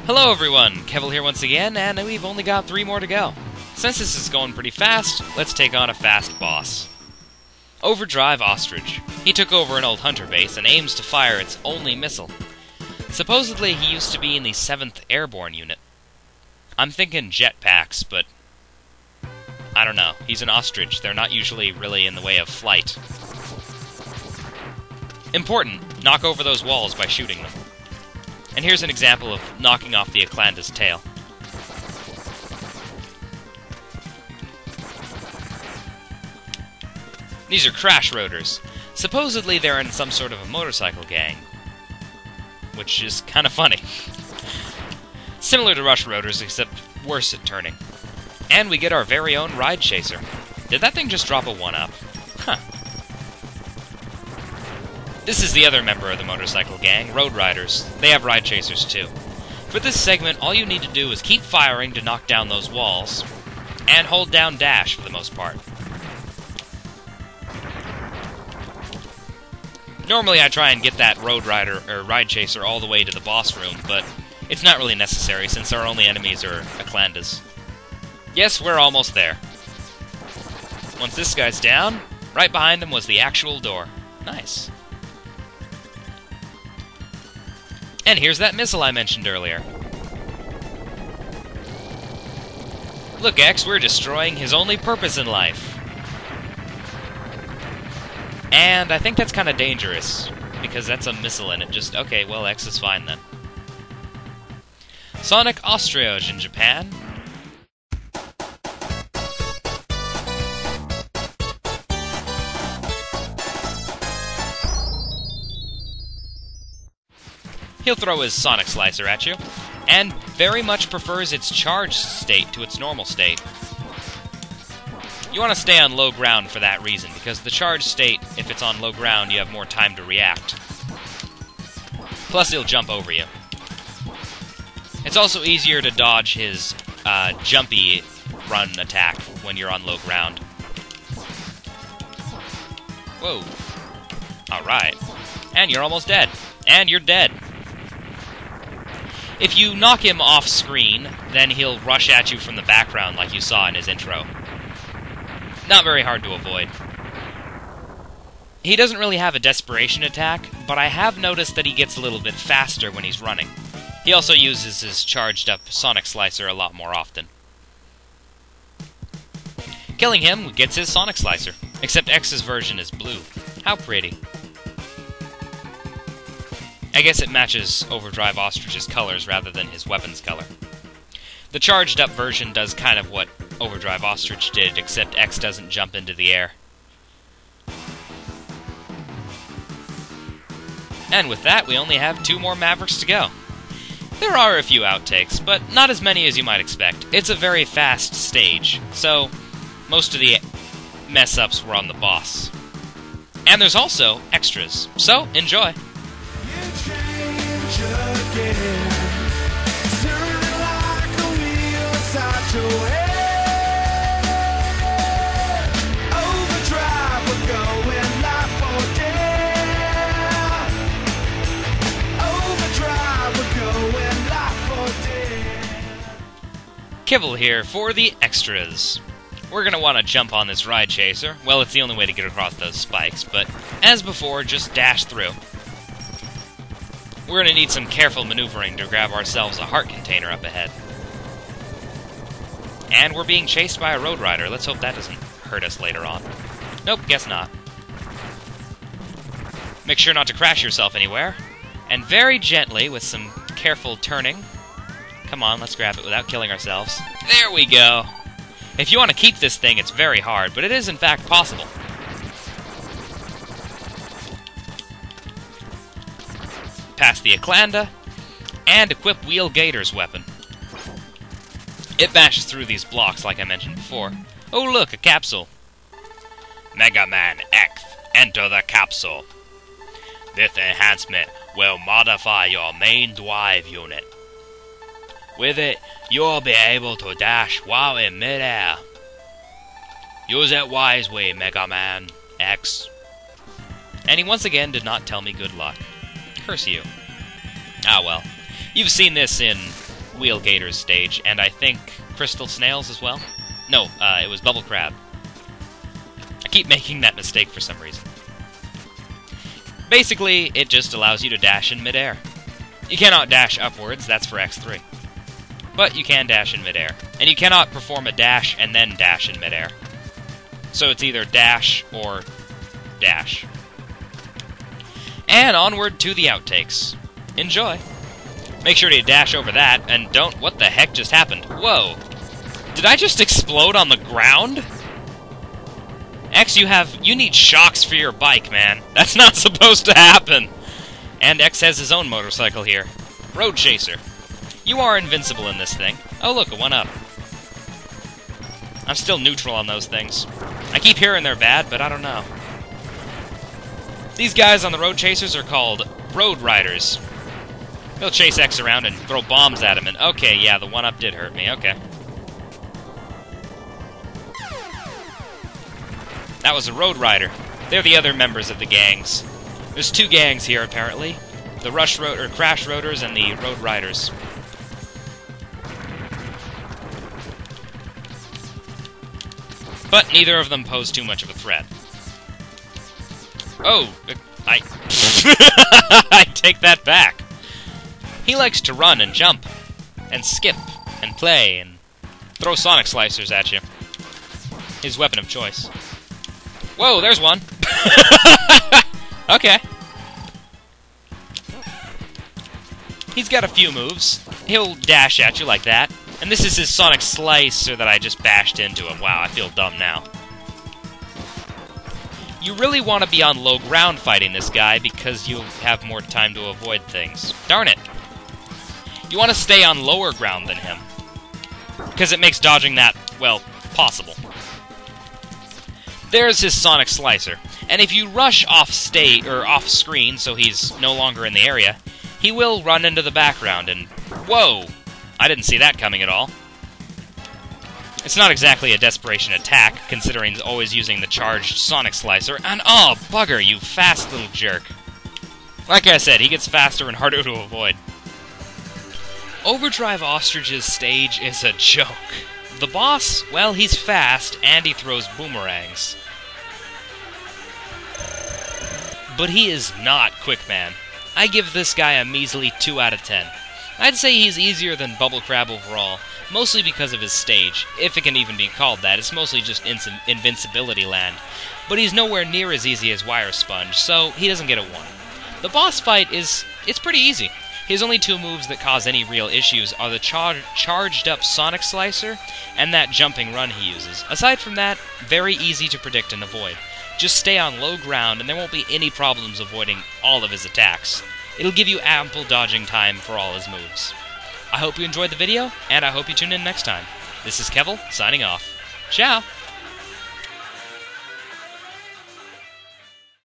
Hello everyone, Kevvl here once again, and we've only got 3 more to go. Since this is going pretty fast, let's take on a fast boss. Overdrive Ostrich. He took over an old hunter base and aims to fire its only missile. Supposedly he used to be in the 7th Airborne Unit. I'm thinking jetpacks, but I don't know. He's an ostrich. They're not usually really in the way of flight. Important, knock over those walls by shooting them. And here's an example of knocking off the Eclanda's tail. These are crash rotors. Supposedly they're in some sort of a motorcycle gang, which is kind of funny. Similar to rush rotors, except worse at turning. And we get our very own ride chaser. Did that thing just drop a 1-up? Huh. This is the other member of the motorcycle gang, Road Riders. They have ride chasers too. For this segment, all you need to do is keep firing to knock down those walls, and hold down dash for the most part. Normally I try and get that Road Rider, or ride chaser, all the way to the boss room, but it's not really necessary since our only enemies are Eclandas. Yes, we're almost there. Once this guy's down, right behind him was the actual door. Nice. And here's that missile I mentioned earlier. Look, X, we're destroying his only purpose in life. And I think that's kind of dangerous, because that's a missile and it just... Okay, well, X is fine then. Sonic Ostrich in Japan. He'll throw his Sonic Slicer at you, and very much prefers its charged state to its normal state. You want to stay on low ground for that reason, because the charged state, if it's on low ground, you have more time to react. Plus, he'll jump over you. It's also easier to dodge his jumpy run attack when you're on low ground. Whoa. Alright. And you're almost dead. And you're dead. If you knock him off screen, then he'll rush at you from the background like you saw in his intro. Not very hard to avoid. He doesn't really have a desperation attack, but I have noticed that he gets a little bit faster when he's running. He also uses his charged up Sonic Slicer a lot more often. Killing him gets his Sonic Slicer, except X's version is blue. How pretty. I guess it matches Overdrive Ostrich's colors rather than his weapon's color. The charged up version does kind of what Overdrive Ostrich did, except X doesn't jump into the air. And with that, we only have 2 more Mavericks to go. There are a few outtakes, but not as many as you might expect. It's a very fast stage, so most of the mess-ups were on the boss. And there's also extras, so enjoy! Kevvl here for the extras. We're going to want to jump on this ride chaser. Well, it's the only way to get across those spikes, but as before, just dash through. We're going to need some careful maneuvering to grab ourselves a heart container up ahead. And we're being chased by a Road Rider. Let's hope that doesn't hurt us later on. Nope, guess not. Make sure not to crash yourself anywhere. And very gently, with some careful turning... Come on, let's grab it without killing ourselves. There we go! If you want to keep this thing, it's very hard, but it is in fact possible. Pass the Eclanda, and equip Wheel Gator's weapon. It bashes through these blocks like I mentioned before. Oh look, a capsule. Mega Man X, enter the capsule. This enhancement will modify your main drive unit. With it, you'll be able to dash while in midair. Use it wisely, Mega Man X. And he once again did not tell me good luck. Curse you. Ah well. You've seen this in Wheel Gators stage, and I think Crystal Snails as well. No, it was Bubble Crab. I keep making that mistake for some reason. Basically, it just allows you to dash in midair. You cannot dash upwards, that's for X3. But you can dash in midair. And you cannot perform a dash and then dash in midair. So it's either dash or dash. And onward to the outtakes. Enjoy. Make sure to dash over that, and don't... What the heck just happened? Whoa! Did I just explode on the ground? X, you need shocks for your bike, man. That's not supposed to happen! And X has his own motorcycle here. Road Chaser. You are invincible in this thing. Oh look, a 1-up. I'm still neutral on those things. I keep hearing they're bad, but I don't know. These guys on the Road Chasers are called Road Riders. They'll chase X around and throw bombs at him, and okay, yeah, the 1-up did hurt me, okay. That was a Road Rider. They're the other members of the gangs. There's 2 gangs here, apparently. The Crash Rotors and the Road Riders. But neither of them pose too much of a threat. Oh, I take that back. He likes to run and jump, and skip, and play, and throw sonic slicers at you. His weapon of choice. Whoa, there's one! Okay. He's got a few moves. He'll dash at you like that. And this is his sonic slicer that I just bashed into him. Wow, I feel dumb now. You really want to be on low ground fighting this guy because you'll have more time to avoid things. Darn it! You want to stay on lower ground than him. Because it makes dodging that, well, possible. There's his sonic slicer. And if you rush off screen, so he's no longer in the area, he will run into the background and... Whoa! I didn't see that coming at all. It's not exactly a desperation attack, considering he's always using the charged sonic slicer, and oh, bugger, you fast little jerk. Like I said, he gets faster and harder to avoid. Overdrive Ostrich's stage is a joke. The boss, well, he's fast, and he throws boomerangs. But he is not Quickman. I give this guy a measly 2 out of 10. I'd say he's easier than Bubble Crab overall, mostly because of his stage. If it can even be called that, it's mostly just invincibility land. But he's nowhere near as easy as Wire Sponge, so he doesn't get a 1. The boss fight it's pretty easy. His only 2 moves that cause any real issues are the charged up Sonic Slicer and that jumping run he uses. Aside from that, very easy to predict and avoid. Just stay on low ground and there won't be any problems avoiding all of his attacks. It'll give you ample dodging time for all his moves. I hope you enjoyed the video, and I hope you tune in next time. This is Kevvl, signing off. Ciao!